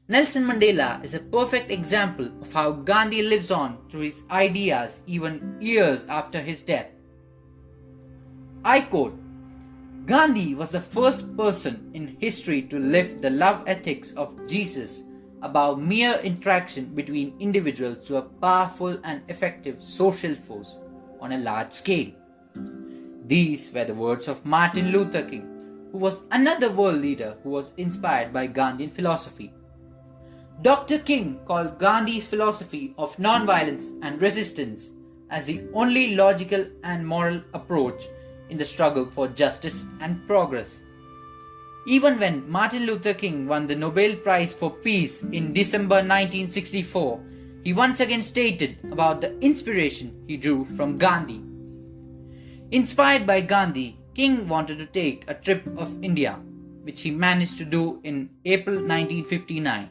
Nelson Mandela is a perfect example of how Gandhi lives on through his ideas even years after his death. I quote, "Gandhi was the first person in history to lift the love ethics of Jesus above mere interaction between individuals to a powerful and effective social force on a large scale." These were the words of Martin Luther King, who was another world leader who was inspired by Gandhian philosophy. Dr. King called Gandhi's philosophy of nonviolence and resistance as the only logical and moral approach in the struggle for justice and progress. Even when Martin Luther King won the Nobel Prize for Peace in December 1964, he once again stated about the inspiration he drew from Gandhi. Inspired by Gandhi, King wanted to take a trip of India, which he managed to do in April 1959.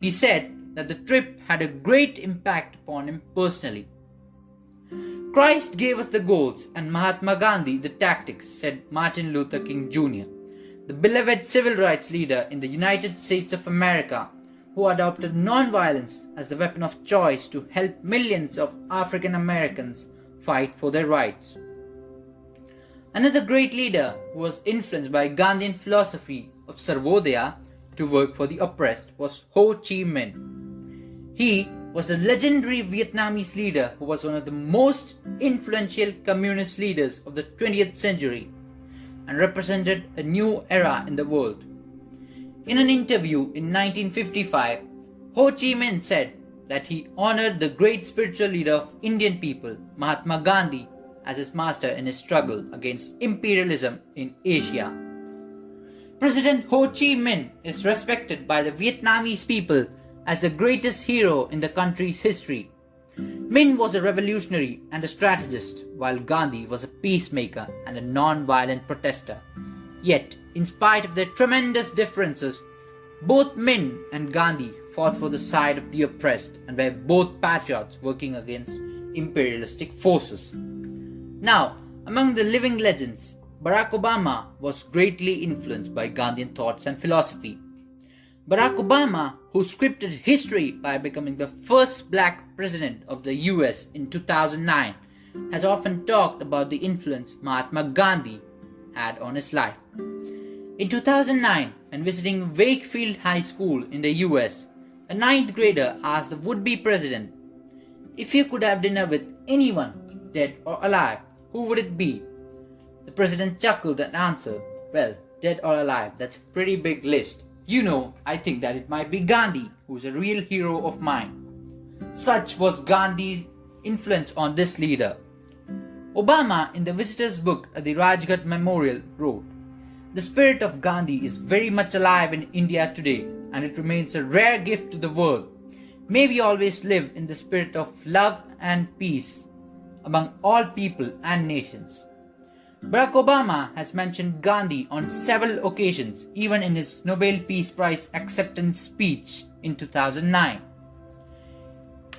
He said that the trip had a great impact upon him personally. "Christ gave us the goals and Mahatma Gandhi the tactics," said Martin Luther King Jr., the beloved civil rights leader in the United States of America, who adopted non-violence as the weapon of choice to help millions of African Americans fight for their rights. Another great leader who was influenced by Gandhian philosophy of Sarvodaya to work for the oppressed was Ho Chi Minh. He was the legendary Vietnamese leader who was one of the most influential communist leaders of the 20th century and represented a new era in the world. In an interview in 1955, Ho Chi Minh said that he honored the great spiritual leader of Indian people, Mahatma Gandhi, as his master in his struggle against imperialism in Asia. President Ho Chi Minh is respected by the Vietnamese people as the greatest hero in the country's history. Minh was a revolutionary and a strategist, while Gandhi was a peacemaker and a non-violent protester. Yet, in spite of their tremendous differences, both Minh and Gandhi fought for the side of the oppressed and were both patriots working against imperialistic forces. Now, among the living legends, Barack Obama was greatly influenced by Gandhian thoughts and philosophy. Barack Obama, who scripted history by becoming the first black president of the US in 2009, has often talked about the influence Mahatma Gandhi had on his life. In 2009, when visiting Wakefield High School in the US, a 9th grader asked the would-be president, "If you could have dinner with anyone, dead or alive, who would it be?" The president chuckled and answered, "Well, dead or alive, that's a pretty big list. You know, I think that it might be Gandhi, who's a real hero of mine." Such was Gandhi's influence on this leader. Obama, in the visitor's book at the Rajghat Memorial, wrote, "The spirit of Gandhi is very much alive in India today, and it remains a rare gift to the world. May we always live in the spirit of love and peace among all people and nations." Barack Obama has mentioned Gandhi on several occasions, even in his Nobel Peace Prize acceptance speech in 2009.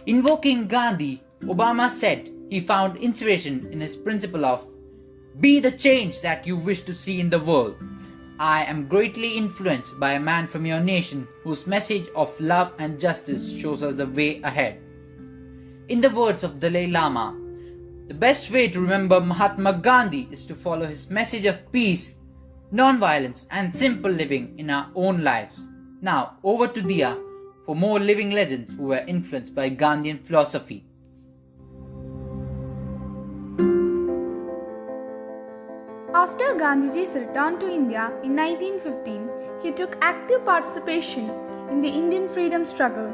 Invoking Gandhi, Obama said he found inspiration in his principle of "Be the change that you wish to see in the world. I am greatly influenced by a man from your nation whose message of love and justice shows us the way ahead." In the words of Dalai Lama, the best way to remember Mahatma Gandhi is to follow his message of peace, non-violence and simple living in our own lives. Now, over to Dia for more living legends who were influenced by Gandhian philosophy. After Gandhiji's return to India in 1915, he took active participation in the Indian freedom struggle.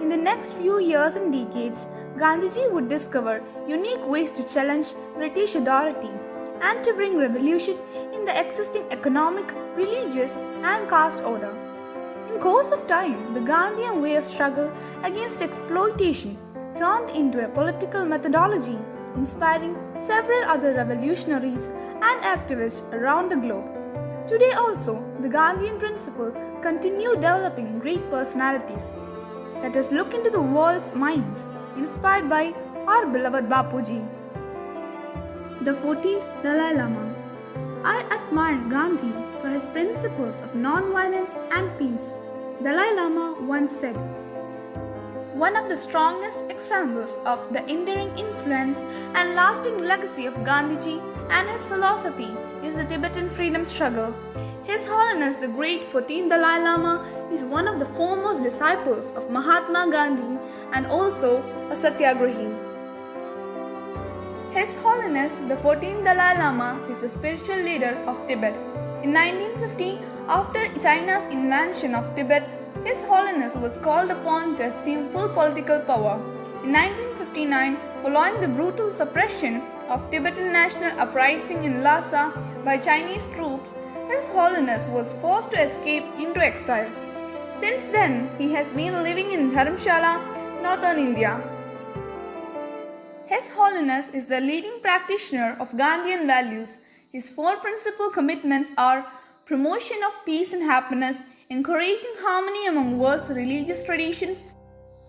In the next few years and decades, Gandhiji would discover unique ways to challenge British authority and to bring revolution in the existing economic, religious and caste order. In course of time, the Gandhian way of struggle against exploitation turned into a political methodology, inspiring several other revolutionaries and activists around the globe. Today also, the Gandhian principle continues developing great personalities. Let us look into the world's minds, inspired by our beloved Bapuji. The 14th Dalai Lama. I admire Gandhi for his principles of non-violence and peace. Dalai Lama once said, "One of the strongest examples of the enduring influence and lasting legacy of Gandhiji and his philosophy is the Tibetan freedom struggle. His Holiness the Great 14th Dalai Lama is one of the foremost disciples of Mahatma Gandhi and also a Satyagrahi. His Holiness the 14th Dalai Lama is the spiritual leader of Tibet. In 1950, after China's invasion of Tibet, His Holiness was called upon to assume full political power. In 1959, following the brutal suppression of Tibetan national uprising in Lhasa by Chinese troops, His Holiness was forced to escape into exile. Since then, he has been living in Dharamshala, northern India. His Holiness is the leading practitioner of Gandhian values. His 4 principal commitments are promotion of peace and happiness, encouraging harmony among world's religious traditions,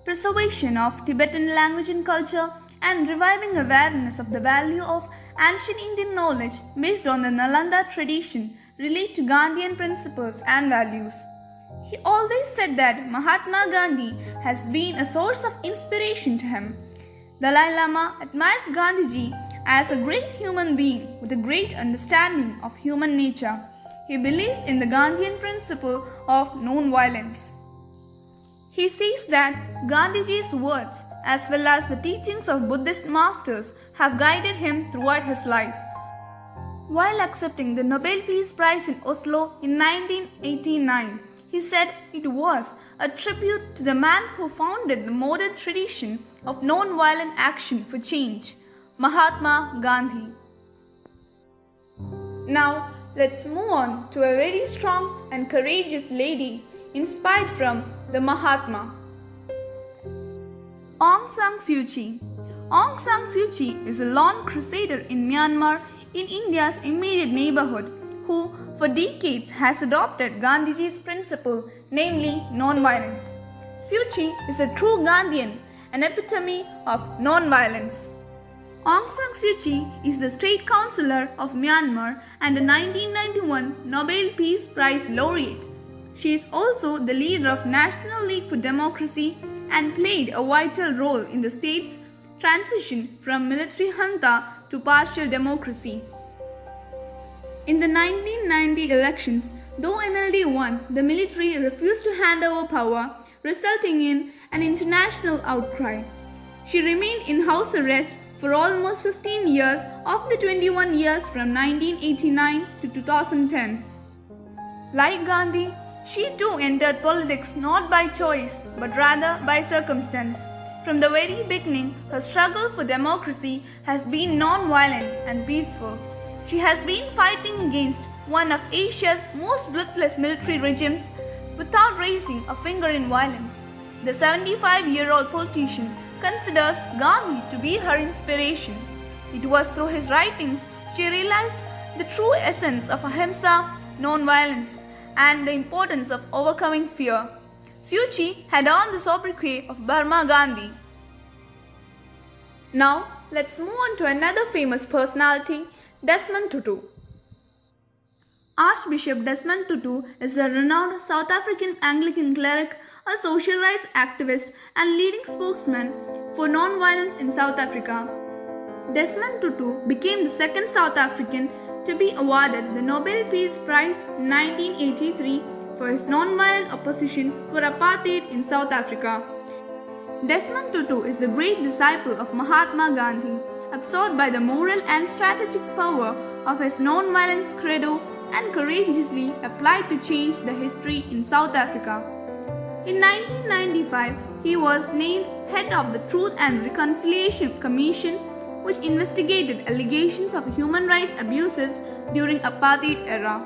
preservation of Tibetan language and culture, and reviving awareness of the value of ancient Indian knowledge based on the Nalanda tradition relate to Gandhian principles and values. He always said that Mahatma Gandhi has been a source of inspiration to him. Dalai Lama admires Gandhiji as a great human being with a great understanding of human nature. He believes in the Gandhian principle of non-violence. He says that Gandhiji's words as well as the teachings of Buddhist masters have guided him throughout his life. While accepting the Nobel Peace Prize in Oslo in 1989, he said it was a tribute to the man who founded the modern tradition of non-violent action for change, Mahatma Gandhi. Now, let's move on to a very strong and courageous lady inspired from the Mahatma. Aung San Suu Kyi. Aung San Suu Kyi is a lone crusader in Myanmar in India's immediate neighborhood who for decades has adopted Gandhiji's principle, namely non-violence. Suu Kyi is a true Gandhian, an epitome of non-violence. Aung San Suu Kyi is the State Councillor of Myanmar and a 1991 Nobel Peace Prize laureate. She is also the leader of National League for Democracy and played a vital role in the state's transition from military junta to partial democracy. In the 1990 elections, though NLD won, the military refused to hand over power, resulting in an international outcry. She remained in house arrest for almost 15 years of the 21 years from 1989 to 2010. Like Gandhi, she too entered politics not by choice but rather by circumstance. From the very beginning, her struggle for democracy has been non-violent and peaceful. She has been fighting against one of Asia's most ruthless military regimes without raising a finger in violence. The 75-year-old politician considers Gandhi to be her inspiration. It was through his writings she realized the true essence of ahimsa, non-violence, and the importance of overcoming fear. Suu Kyi had earned the sobriquet of Burma Gandhi. Now, let's move on to another famous personality, Desmond Tutu. Archbishop Desmond Tutu is a renowned South African Anglican cleric, a social rights activist, and leading spokesman for non-violence in South Africa. Desmond Tutu became the second South African to be awarded the Nobel Peace Prize in 1983 for his non-violent opposition for apartheid in South Africa. Desmond Tutu is the great disciple of Mahatma Gandhi, absorbed by the moral and strategic power of his non-violence credo and courageously applied to change the history in South Africa. In 1995, he was named head of the Truth and Reconciliation Commission, which investigated allegations of human rights abuses during apartheid era.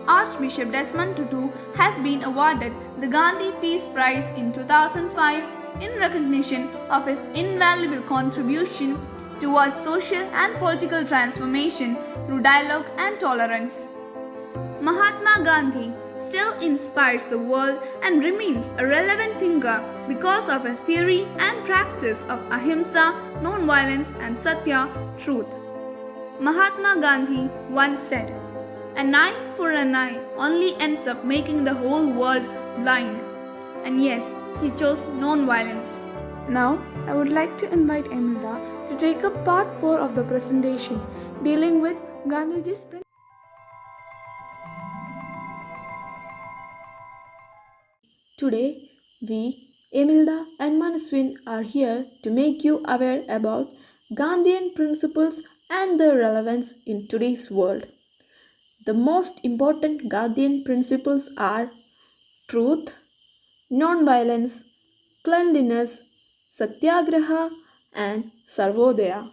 Archbishop Desmond Tutu has been awarded the Gandhi Peace Prize in 2005 in recognition of his invaluable contribution towards social and political transformation through dialogue and tolerance. Mahatma Gandhi still inspires the world and remains a relevant thinker because of his theory and practice of ahimsa, non-violence, and satya, truth. Mahatma Gandhi once said, "An eye for an eye only ends up making the whole world blind." And yes, he chose non-violence. Now, I would like to invite Emilda to take up part 4 of the presentation dealing with Gandhiji's principles. Today, we, Emilda and Manaswin, are here to make you aware about Gandhian principles and their relevance in today's world. The most important Gandhian principles are truth, non-violence, cleanliness, satyagraha, and sarvodaya.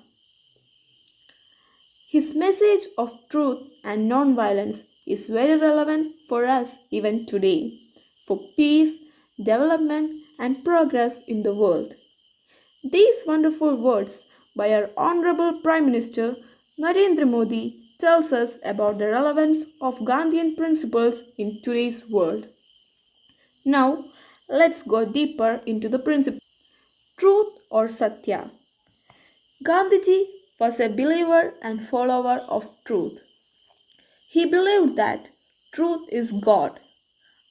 His message of truth and non-violence is very relevant for us even today, for peace, development, and progress in the world. These wonderful words by our Honorable Prime Minister Narendra Modi tells us about the relevance of Gandhian principles in today's world. Now, let's go deeper into the principle. Truth or Satya. Gandhiji was a believer and follower of truth. He believed that truth is God.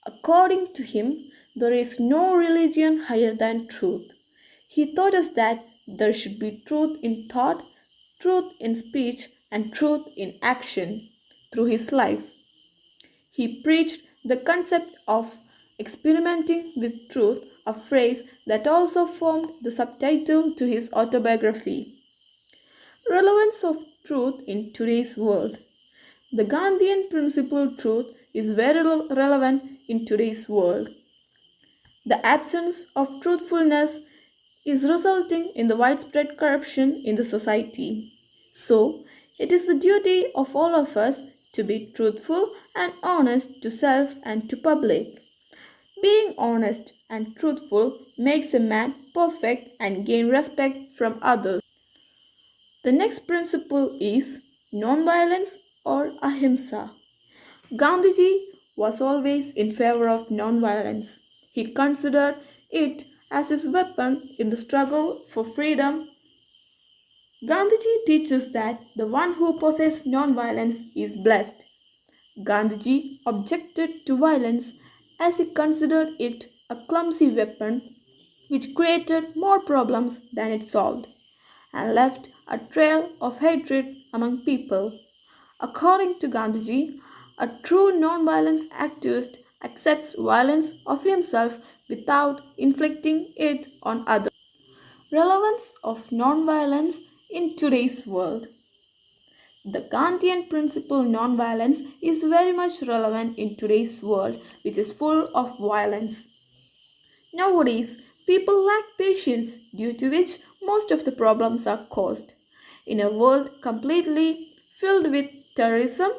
According to him, there is no religion higher than truth. He taught us that there should be truth in thought, truth in speech, and truth in action through his life. He preached the concept of experimenting with truth, a phrase that also formed the subtitle to his autobiography. Relevance of truth in today's world. The Gandhian principle truth is very relevant in today's world. The absence of truthfulness is resulting in the widespread corruption in the society. So, it is the duty of all of us to be truthful and honest to self and to public. Being honest and truthful makes a man perfect and gain respect from others. The next principle is non-violence or ahimsa. Gandhiji was always in favor of non-violence. He considered it as his weapon in the struggle for freedom. Gandhiji teaches that the one who possesses non-violence is blessed. Gandhiji objected to violence as he considered it a clumsy weapon which created more problems than it solved and left a trail of hatred among people. According to Gandhiji, a true non-violence activist accepts violence of himself without inflicting it on others. Relevance of non-violence in today's world. The Gandhian principle non-violence is very much relevant in today's world, which is full of violence. Nowadays, people lack patience, due to which most of the problems are caused. In a world completely filled with terrorism,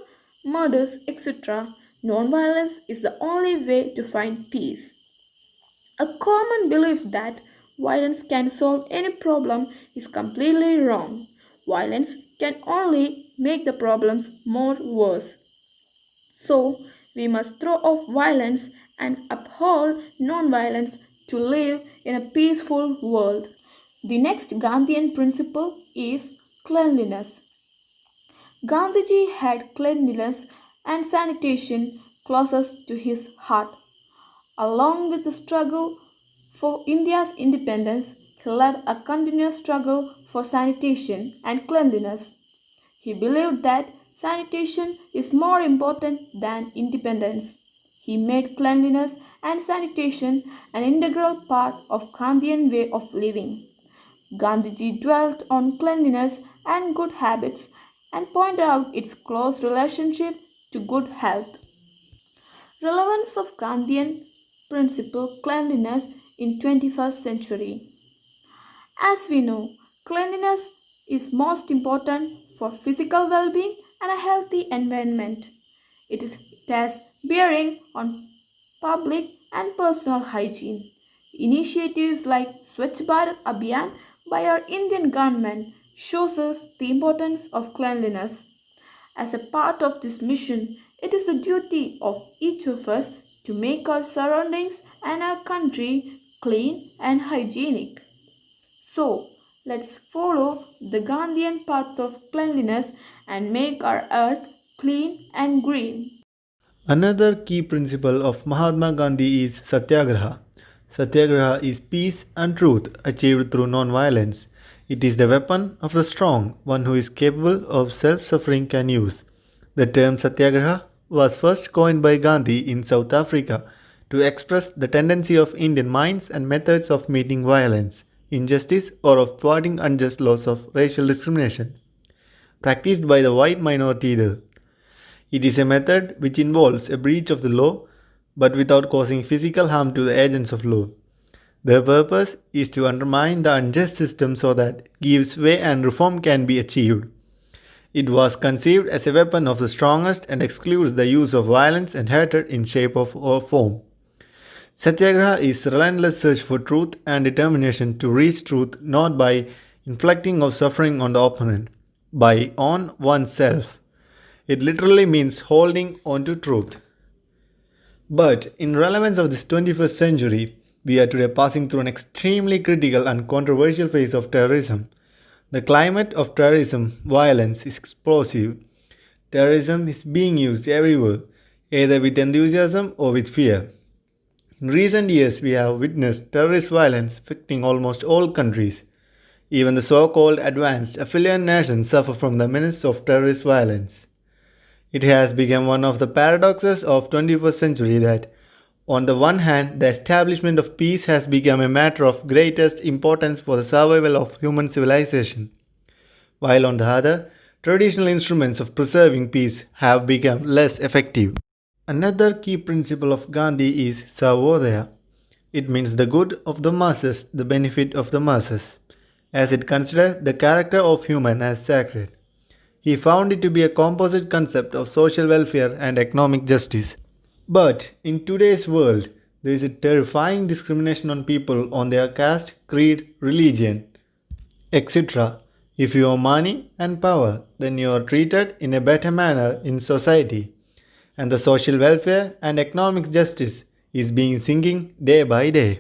murders, etc., non-violence is the only way to find peace. A common belief that violence can solve any problem is completely wrong. Violence can only make the problems more worse. So, we must throw off violence and uphold non-violence to live in a peaceful world. The next Gandhian principle is cleanliness. Gandhiji had cleanliness and sanitation closest to his heart. Along with the struggle for India's independence, he led a continuous struggle for sanitation and cleanliness. He believed that sanitation is more important than independence. He made cleanliness and sanitation an integral part of Gandhian way of living. Gandhiji dwelt on cleanliness and good habits and pointed out its close relationship to good health. Relevance of Gandhian principle cleanliness in 21st century. As we know, cleanliness is most important for physical well-being and a healthy environment. It has bearing on public and personal hygiene. Initiatives like Swachh Bharat Abhiyan by our Indian government shows us the importance of cleanliness. As a part of this mission, it is the duty of each of us to make our surroundings and our country clean and hygienic. So, let's follow the Gandhian path of cleanliness and make our earth clean and green. Another key principle of Mahatma Gandhi is Satyagraha. Satyagraha is peace and truth achieved through non-violence. It is the weapon of the strong, one who is capable of self-suffering can use. The term Satyagraha was first coined by Gandhi in South Africa to express the tendency of Indian minds and methods of meeting violence, injustice, or of thwarting unjust laws of racial discrimination practiced by the white minority there. It is a method which involves a breach of the law but without causing physical harm to the agents of law. Their purpose is to undermine the unjust system so that gives way and reform can be achieved. It was conceived as a weapon of the strongest and excludes the use of violence and hatred in shape or form. Satyagraha is relentless search for truth and determination to reach truth not by inflicting of suffering on the opponent, but on oneself. It literally means holding on to truth. But in relevance of this 21st century, we are today passing through an extremely critical and controversial phase of terrorism. The climate of terrorism violence is explosive. Terrorism is being used everywhere, either with enthusiasm or with fear. In recent years, we have witnessed terrorist violence affecting almost all countries. Even the so-called advanced affluent nations suffer from the menace of terrorist violence. It has become one of the paradoxes of 21st century that, on the one hand, the establishment of peace has become a matter of greatest importance for the survival of human civilization, while on the other, traditional instruments of preserving peace have become less effective. Another key principle of Gandhi is Sarvodaya. It means the good of the masses, the benefit of the masses, as it considered the character of human as sacred. He found it to be a composite concept of social welfare and economic justice. But in today's world, there is a terrifying discrimination on people on their caste, creed, religion, etc. If you have money and power, then you are treated in a better manner in society, and the social welfare and economic justice is being sinking day by day.